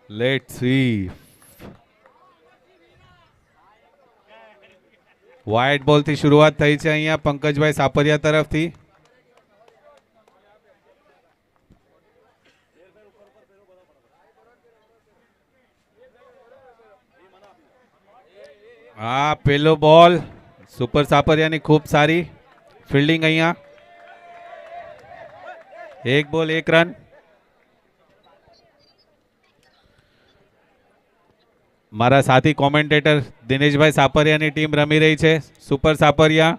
Let's see. White બોલ થી શરૂઆત થઈ છે અહીંયા પંકજભાઈ સાપરિયા તરફથી. હા પેલો બોલ સુપર સાપરિયાની ખૂબ સારી ફિલ્ડિંગ અહીંયા. એક બોલ એક રન. મારા સાથી કોમેન્ટેટર દિનેશભાઈ સાપરિયાની ટીમ રમી રહી છે સુપર સાપરિયા.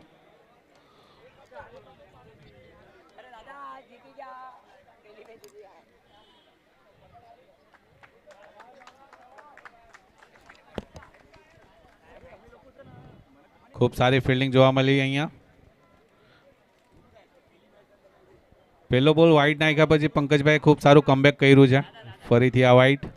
ખૂબ સારી ફિલ્ડિંગ જોવા મળી અહીંયા. પેલો બોલ વાઇડ નાખ્યા પછી પંકજભાઈ ખૂબ સારું કમબેક કર્યું છે. ફરીથી આ વાઇડ.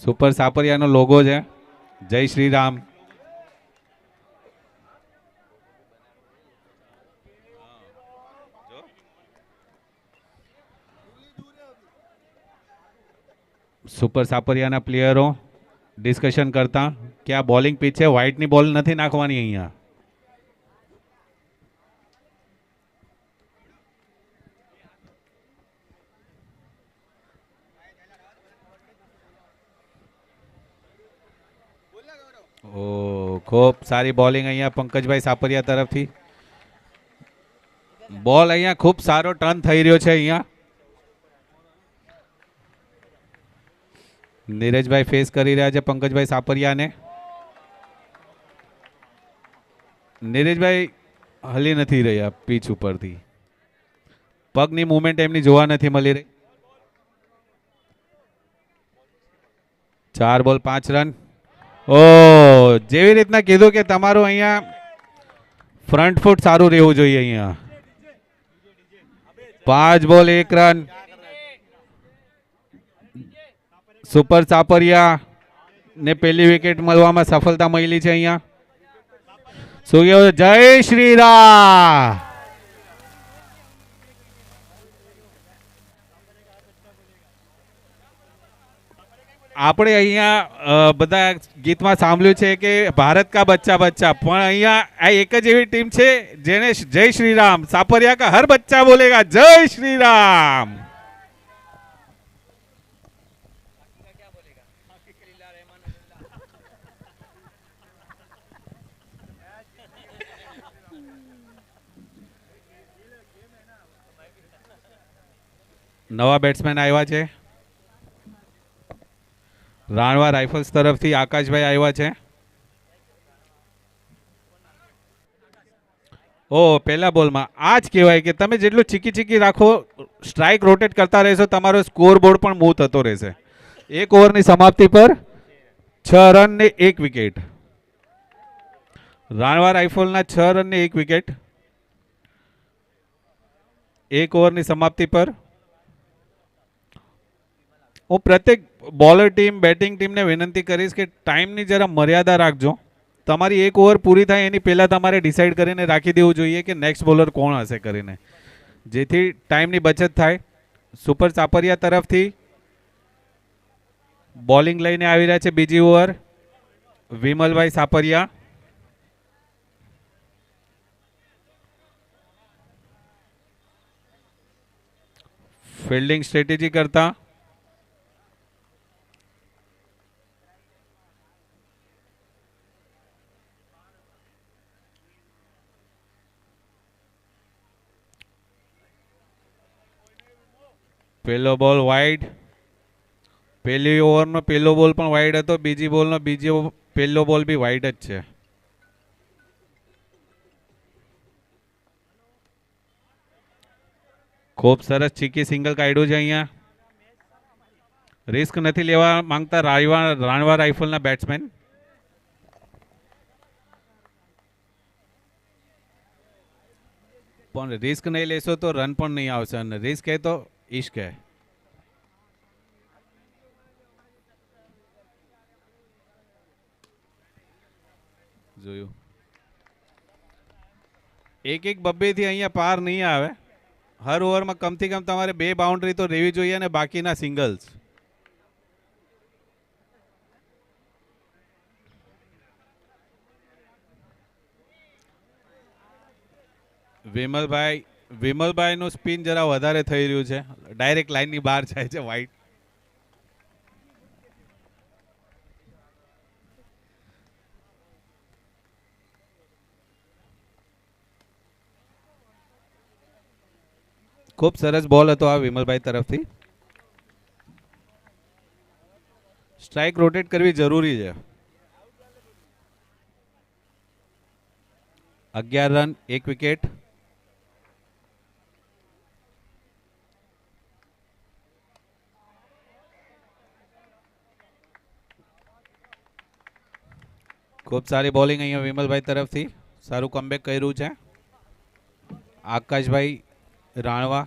સુપર સાપરિયાનો લોગો છે જય શ્રી રામ. સુપર સાપરિયાના પ્લેયરો ડિસ્કશન કરતા કે આ બોલિંગ પીચ છે, વ્હાઇટની બોલ નથી નાખવાની અહીંયા. ઓ ખૂબ સારી બોલિંગ અહીંયા પંકજભાઈ સાપરિયા તરફથી. બોલ અહીંયા ખૂબ સારો ટર્ન થઈ રહ્યો છે અહીંયા. નીરજભાઈ ફેસ કરી રહ્યા છે પંકજભાઈ સાપરિયાને. નીરજભાઈ હલી નથી રહ્યા પીચ ઉપરથી. પગની મુવમેન્ટ એમની જોવા નથી મળી રહી. 4 બોલ 5 રન. ઓ જેવી રીતના કીધું કે તમારું અહીંયા ફ્રન્ટ ફૂટ સારું રહેવું જોઈએ અહીંયા. 5 બોલ 1 રન. સુપર સાપરિયા ને પહેલી વિકેટ મળવામાં સફળતા મળી છે અહીંયા. શું કહેવું? જય શ્રી રામ. આપણે અહીંયા બધા ગીતમાં સાંભળ્યું છે કે ભારત કા બચ્ચા બચ્ચા, પણ અહીંયા આ એક જ એવી ટીમ છે જેને જય શ્રી રામ, સાપરિયા કા હર બચ્ચા બોલેગા જય શ્રી રામ. નવા બેટ્સમેન આવ્યા છે. રાણવા રાઇફલ્સ તરફથી આકાશભાઈ આવ્યા છે. ઓ પહેલા બોલમાં આ જ કહેવાય કે તમે જેટલું ચીકી ચીકી રાખો, સ્ટ્રાઇક રોટેટ કરતા રહેશો, તમારો સ્કોર બોર્ડ પણ મૂવ થતો રહેશે. 1 ઓવરની સમાપ્તિ પર 6 રન ને 1 વિકેટ. રાણવા રાઇફલના 6 રન ને 1 વિકેટ. 1 ઓવરની સમાપ્તિ પર હું પ્રત્યેક બોલર ટીમ, બેટિંગ ટીમને વિનંતી કરીશ કે ટાઈમની જરા મર્યાદા રાખજો. તમારી 1 ઓવર પૂરી થાય એની પહેલાં તમારે ડિસાઈડ કરીને રાખી દેવું જોઈએ કે નેક્સ્ટ બોલર કોણ હશે કરીને, જેથી ટાઈમની બચત થાય. સુપર સાપરિયા તરફથી બોલિંગ લઈને આવી રહ્યા છે બીજી over Vimalbhai Sapariya. Fielding strategy કરતા પહેલો બોલ વાઇડ. પહેલી ઓવરનો પહેલો બોલ પણ વાઇડ હતો. બીજી બોલનો પહેલો બોલ બી વાઇડ જ છે. ખૂબ સરસ ચીકી સિંગલ કાઢ્યું છે અહીંયા. રિસ્ક નથી લેવા માંગતા રાણવા રાઇફલના બેટ્સમેન. પણ રિસ્ક નહીં લેશો તો રન પણ નહીં આવશે, અને રિસ્ક હે તો ઇશ્ક હે. જોયું. એક બબ્બે થી અહીંયા પાર નહીં આવે. હર ઓવરમાં કમથી કમ તમારે 2 બાઉન્ડ્રી તો રહેવી જોઈએ અને બાકીના સિંગલ્સ. વિમલભાઈ નું સ્પિન જરા વધારે થઈ રહ્યું છે. ડાયરેક્ટ લાઈનની બહાર જાય છે વાઇડ. ખૂબ સરસ બોલ હતો આ વિમલભાઈ તરફથી. સ્ટ્રાઇક રોટેટ કરવી જરૂરી છે. 11 રન 1 વિકેટ. ખૂબ સારી બોલિંગ અહીંયા વિમલભાઈ તરફથી. સારું કમબેક કર્યું છે. આકાશભાઈ રાણવા.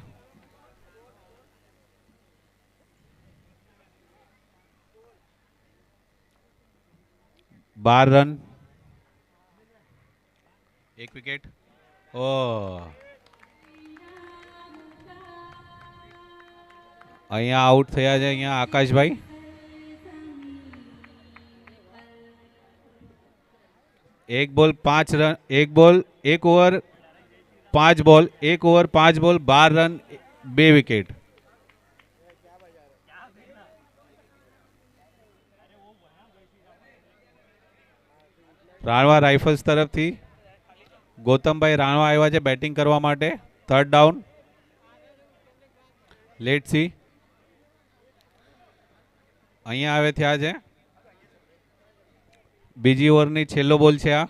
બાર રન 1 વિકેટ. ઓ અહીંયા આઉટ થયા છે અહીંયા આકાશભાઈ. एक बॉल 5 रन, एक ball 1 over 5 ball, 1 over 5 ball 12 run 2 wicket. રાણવા રાઇફલ્સ તરફથી ગૌતમભાઈ રાણવા આવ્યા છે બેટિંગ કરવા માટે. Third down. Let see. અહીંયા આવે થયા છે. બીજી ઓવરની છેલ્લો બોલ છે આ.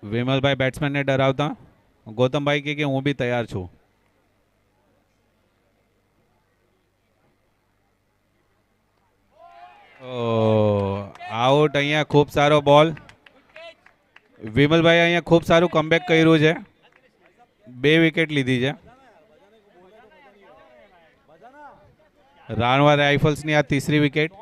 વિમલભાઈ બેટ્સમેનને ડરાવતા. ગૌતમભાઈ કે હું બી તૈયાર છું. આઉટ. અહીંયા ખૂબ સારો બોલ. વિમલભાઈ અહીંયા ખૂબ સારું કમબેક કર્યું છે. 2 વિકેટ લીધી છે. राणवा राइफल्स ने आ तीसरी विकेट.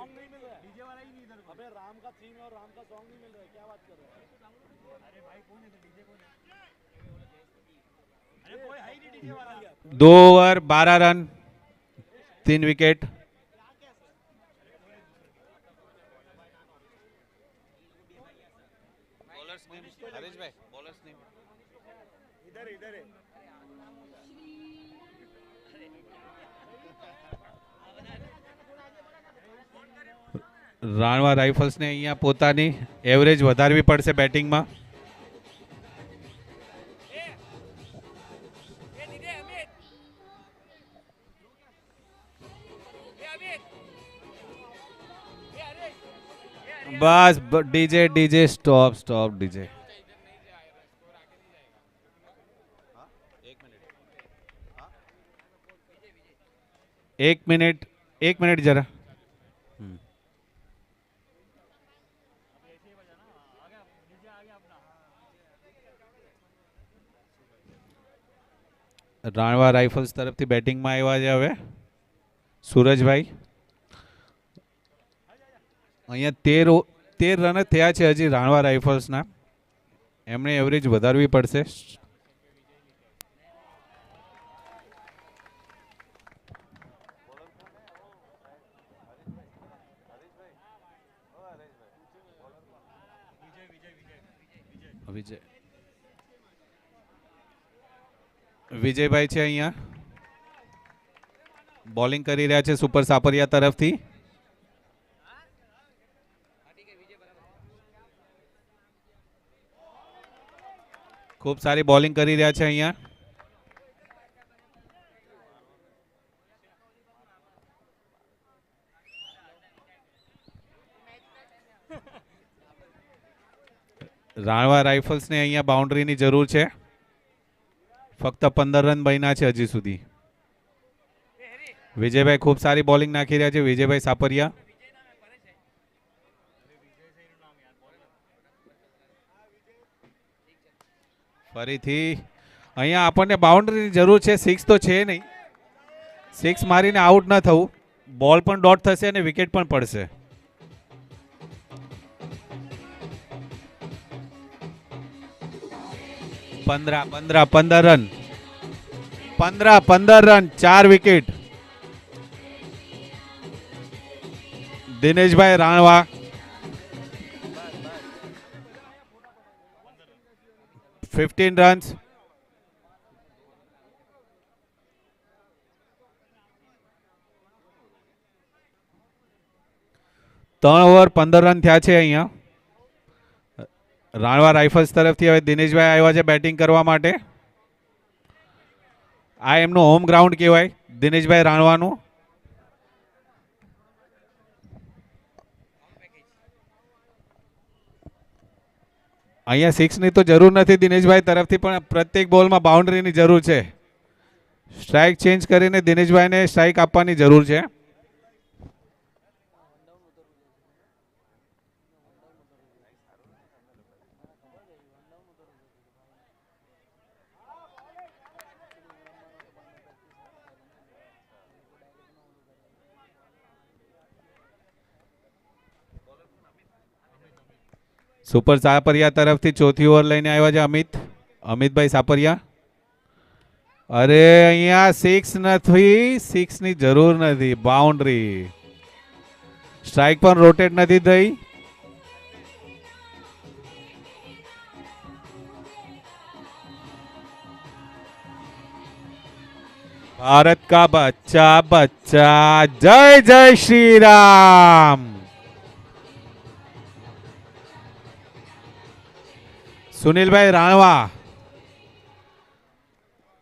दो ओवर 12 रन 3 विकेट. રાણવા રાઇફલ્સ ને અહીંયા પોતાની એવરેજ વધારવી પડશે બેટિંગમાં. બસ ડીજે સ્ટોપ ડીજે. एक मिनट जरा. રાણવા રાઇફલ્સ તરફથી બેટિંગમાં આવ્યા છે હવે સુરજભાઈ. અહીંયા 13 રન થયા છે હજી રાણવા રાઇફલ્સના. એમણે એવરેજ વધારવી પડશે. વિજયભાઈ છે અહીંયા બોલિંગ કરી રહ્યા છે સુપર સાપરિયા તરફથી. ખૂબ સારી બોલિંગ કરી રહ્યા છે અહીંયા. રાણવા રાઇફલ્સ ને અહીંયા બાઉન્ડ્રીની જરૂર છે. ફક્ત 15 રન બન્યા છે હજી સુધી. વિજયભાઈ ખૂબ સારી બોલિંગ નાખી રહ્યા છે. વિજયભાઈ સાપરિયા. ફરીથી અહીંયા આપણને બાઉન્ડ્રીની જરૂર છે. 6 તો છે નહીં. 6 મારીને આઉટ ન થવું. બોલ પણ ડોટ થશે અને વિકેટ પણ પડશે. 15 15 15 run, 15 run, 4 wicket. Dineshbhai Ranva 15 runs. 3 over 15 run થયા છે અહીંયા. રાણવા રાઇફલ્સ તરફથી હવે દિનેશભાઈ આવ્યા છે બેટિંગ કરવા માટે. આ એમનું હોમ ગ્રાઉન્ડ કહેવાય દિનેશભાઈ રાણવાનું. અહીંયા સિક્સની તો જરૂર નથી દિનેશભાઈ તરફથી, પણ પ્રત્યેક બોલમાં બાઉન્ડ્રીની જરૂર છે. સ્ટ્રાઇક ચેન્જ કરીને દિનેશભાઈને સ્ટ્રાઇક આપવાની જરૂર છે. સુપર સાપરિયા તરફથી ચોથી ઓવર લઈને આવ્યા છે અમિતભાઈ સાપરિયા. અરે અહીંયા સિક્સ નથી, સિક્સની જરૂર નથી, બાઉન્ડ્રી. સ્ટ્રાઇક પણ રોટેટ નથી થઈ. ભારત કા બચ્ચા બચ્ચા, જય જય શ્રી રામ. સુનિલભાઈ રાણવા,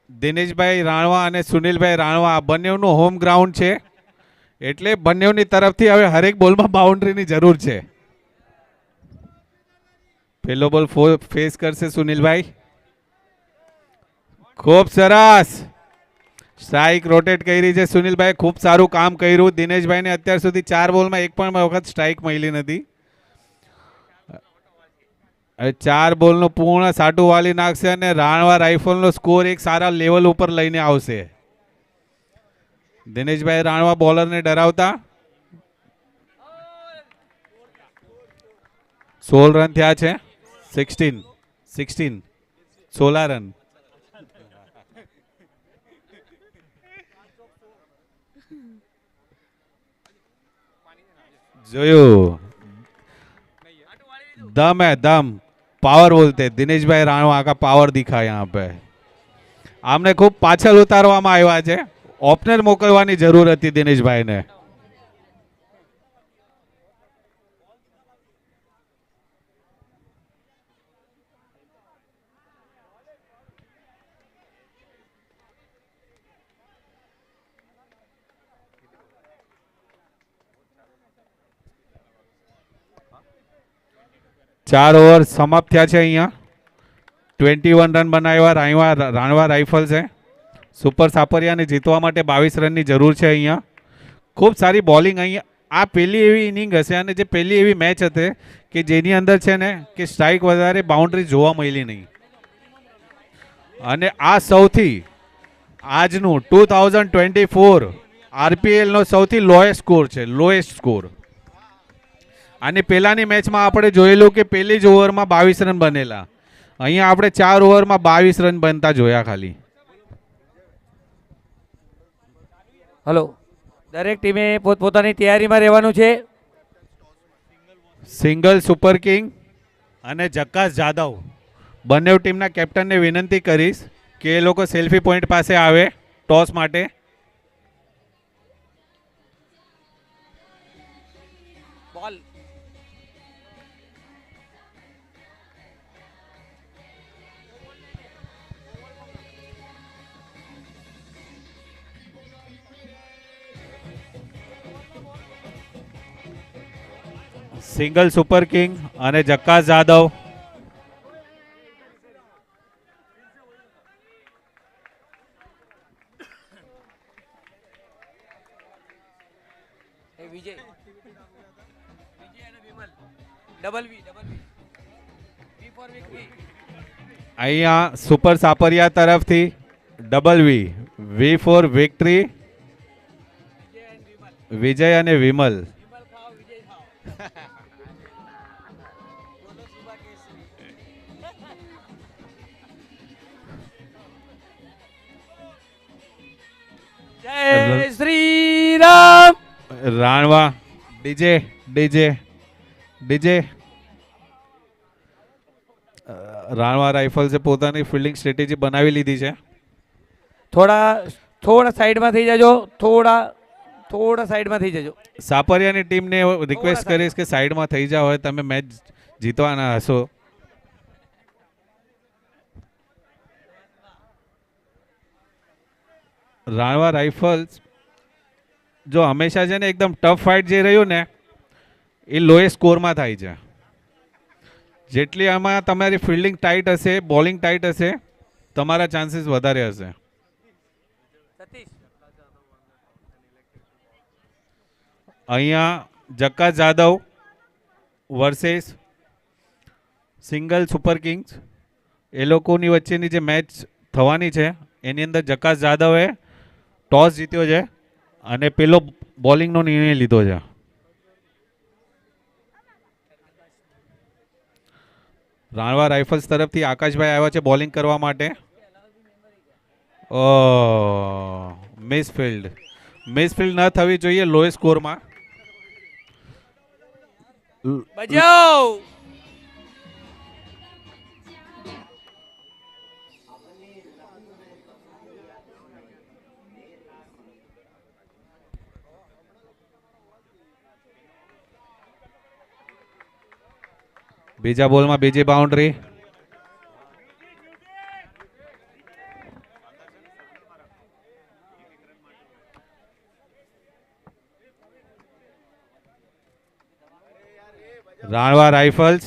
દિનેશભાઈ રાણવા અને સુનિલભાઈ રાણવા બંનેનું હોમ ગ્રાઉન્ડ છે, એટલે બંનેની તરફથી હવે હરેક બોલમાં બાઉન્ડ્રીની જરૂર છે. પહેલો બોલ ફેસ કરશે સુનિલભાઈ. ખૂબ સરસ સ્ટ્રાઇક રોટેટ કરી છે સુનિલભાઈ, ખૂબ સારું કામ કર્યું. દિનેશભાઈને અત્યાર સુધી 4 બોલમાં એક પણ વખત સ્ટ્રાઇક મળી નથી. 4 બોલનું પૂર્ણ સાટું વાલી નાખશે અને રાણવા રાઇફલનો સ્કોર એક સારા લેવલ ઉપર લઈને આવશે. દિનેશભાઈ રાણવા બોલરને ડરાવતા. 16 રન થયા છે. 16 રન. જોયું, दम है दम, पावर बोलते दिनेश भाई राणवा का पावर दिखा यहाँ पे. आमने खूब पाछल उतारवामां आव्या छे, ओपनर मोकलवानी जरूर हती दिनेशभाई ने. चार ओवर समाप्त थया छे. अहींया 21 रन बनाव्या राणवा राइफल्स है. सुपर सापरिया ने जीतवा माटे 22 रन की जरूर है. अहींया खूब सारी बॉलिंग. अहींया आ पहली एवी इनिंग हशे अने जे पहली एवी मैच हते कि जेनी अंदर छे ने कि स्ट्राइक वधारे बाउंड्री जोवा मळी नहीं. अने आ सौथी आजनु 2024 आरपीएल नो सौथी लोएस्ट स्कोर छे, लोएस्ट स्कोर. आनी पहलानी मैच में आपणे जोयेलुं कि पहली ज ओवर में 22 रन बनेला. अहींया आपणे 4 ओवर में 22 रन बनता जोया खाली. हेलो, दरेक टीमे पोतपोतानी तैयारीमां रहेवानुं छे. सिंगल सुपर किंग अने जक्कास जाधव बंने टीमना केप्टन ने विनंती करीश कि ए लोको सेल्फी पॉइंट पासे आवे टॉस माटे. बॉल सिंगल सुपर किंग अने जक्कास Jadhav. Vijay double V for victory. अहींया सुपर सापरिया तरफथी double V for victory. Vijay अने विमल. ર- શ્રી રામ. રાણવા ડીજે ડીજે ડીજે રાણવા રાઇફલ્સે પોતાની ફિલ્ડિંગ સ્ટ્રેટેજી બનાવી લીધી છે. થોડા સાઈડમાં થઈ જજો. થોડા સાઈડમાં થઈ જજો. સાપરિયાની ટીમને રિક્વેસ્ટ થોડા કરીશ કે સાઈડમાં થઈ જાઓ, હોય તમે મેચ જીતવાના હશો. રાણવા રાઇફલ્સ જો હંમેશા છે ને એકદમ ટફ ફાઇટ જે રહ્યું ને એ લોએસ્ટ સ્કોરમાં થાય છે. જેટલી આમાં તમારી ફિલ્ડિંગ ટાઈટ હશે, બોલિંગ ટાઈટ હશે, તમારા ચાન્સીસ વધારે હશે. સતીશ. અહીંયા જક્કા Jadhav versus single super kings, એ લોકોની વચ્ચેની જે મેચ થવાની છે એની અંદર જક્કા જાદવે ટોસ જીત્યો છે અને પેલો બોલિંગનો નિર્ણય લીધો છે. રાણવા રાઇફલ્સ તરફથી આકાશભાઈ આવ્યા છે બોલિંગ કરવા માટે. મિસફિલ્ડ ન થવી જોઈએ લોએસ્ટ સ્કોરમાં. બજાવ. બીજા બોલમાં બીજી બાઉન્ડ્રી. રાણવા રાઇફલ્સ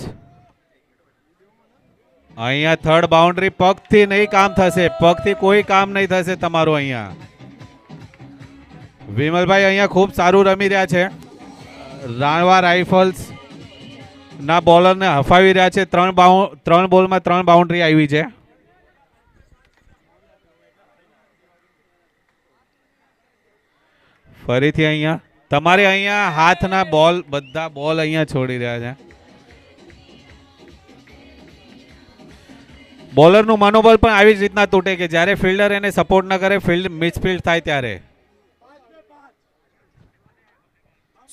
અહીંયા થર્ડ બાઉન્ડ્રી. પગથી નહીં કામ થશે, પગથી કોઈ કામ નહીં થશે તમારું. અહીંયા વિમલભાઈ અહીંયા ખૂબ સારું રમી રહ્યા છે. રાણવા રાઇફલ્સ ના બોલરને હફાવી રહ્યા છે. ત્રણ બોલમાં 3 બાઉન્ડ્રી આવી છે. ફરીથી અહીંયા તમારે અહીંયા હાથના બોલ, બધા બોલ અહીંયા છોડી રહ્યા છે. બોલરનું મનોબળ પણ આવી જ રીતના તૂટે કે જ્યારે ફિલ્ડર એને સપોર્ટ ન કરે, મિસફિલ્ડ થાય ત્યારે.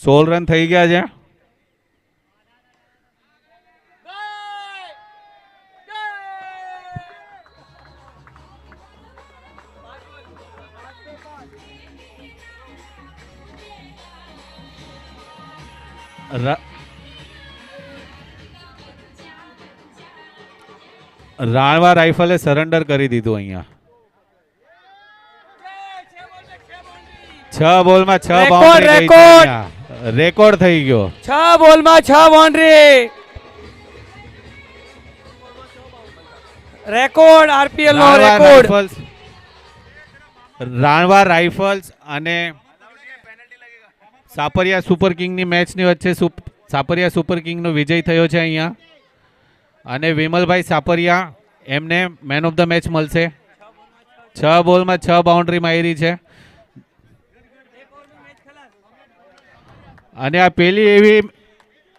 16 રન થઈ ગયા છે. રાણવા રાઇફલે સરેન્ડર કરી દીધું. અહીંયા 6 બોલમાં 6 બાઉન્ડ્રી. રેકોર્ડ થઈ ગયો. 6 બોલમાં 6 બાઉન્ડ્રી. રેકોર્ડ આરપીએલ નો રેકોર્ડ. રાણવા રાઇફલ્સ અને સાપરિયા સુપર કિંગની મેચની વચ્ચે સાપરિયા સુપર કિંગનો વિજય થયો છે અહીંયા. અને વિમલભાઈ સાપરિયા એમને મેન ઓફ ધ મેચ મળશે. 6 બોલમાં 6 બાઉન્ડ્રી મારી છે. અને આ પેલી એવી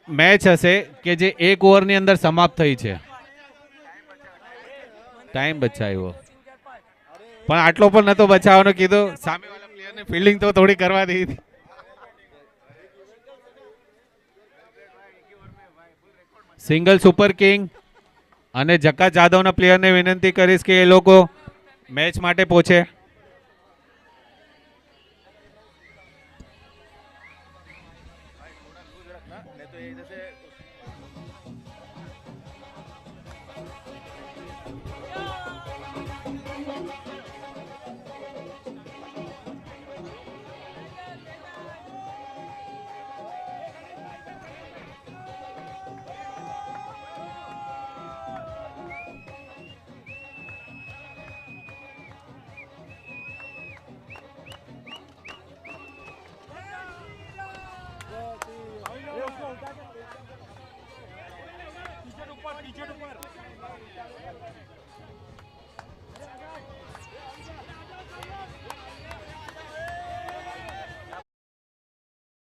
મેચ હશે કે જે 1 ઓવરની અંદર સમાપ્ત થઈ છે. ટાઈમ બચાવ્યો પણ આટલો પણ નતો બચાવવાનો કીધું. સામેવાળા પ્લેયરને ફિલ્ડિંગ તો થોડી કરવા દીધી. સિંગલ સુપર કિંગ અને જક્કા જાદવના પ્લેયરને વિનંતી કરીશ કે એ લોકો મેચ માટે પહોંચે.